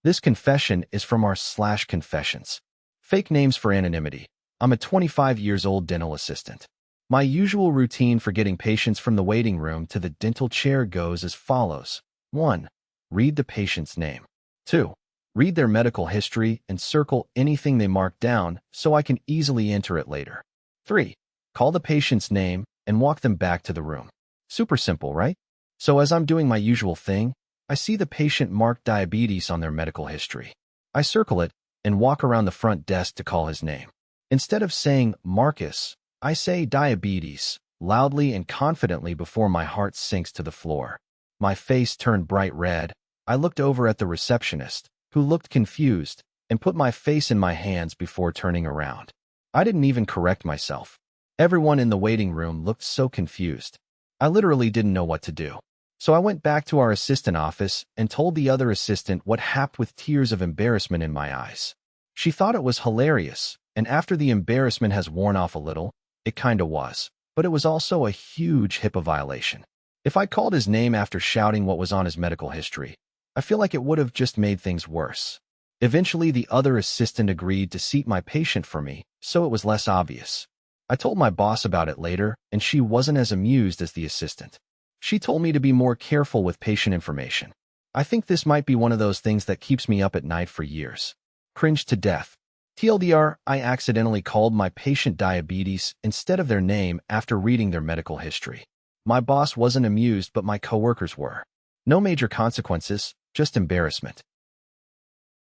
This confession is from r/confessions. Fake names for anonymity. I'm a 25 years old dental assistant. My usual routine for getting patients from the waiting room to the dental chair goes as follows. 1. Read the patient's name. 2. Read their medical history and circle anything they mark down so I can easily enter it later. 3. Call the patient's name and walk them back to the room. Super simple, right? So as I'm doing my usual thing, I see the patient marked diabetes on their medical history. I circle it and walk around the front desk to call his name. Instead of saying Marcus, I say diabetes, loudly and confidently before my heart sinks to the floor. My face turned bright red. I looked over at the receptionist, who looked confused, and put my face in my hands before turning around. I didn't even correct myself. Everyone in the waiting room looked so confused. I literally didn't know what to do. So I went back to our assistant office and told the other assistant what happened with tears of embarrassment in my eyes. She thought it was hilarious, and after the embarrassment has worn off a little, it kinda was. But it was also a huge HIPAA violation. If I called his name after shouting what was on his medical history, I feel like it would have just made things worse. Eventually, the other assistant agreed to seat my patient for me, so it was less obvious. I told my boss about it later, and she wasn't as amused as the assistant. She told me to be more careful with patient information. I think this might be one of those things that keeps me up at night for years. Cringed to death. TLDR, I accidentally called my patient diabetes instead of their name after reading their medical history. My boss wasn't amused, but my coworkers were. No major consequences, just embarrassment.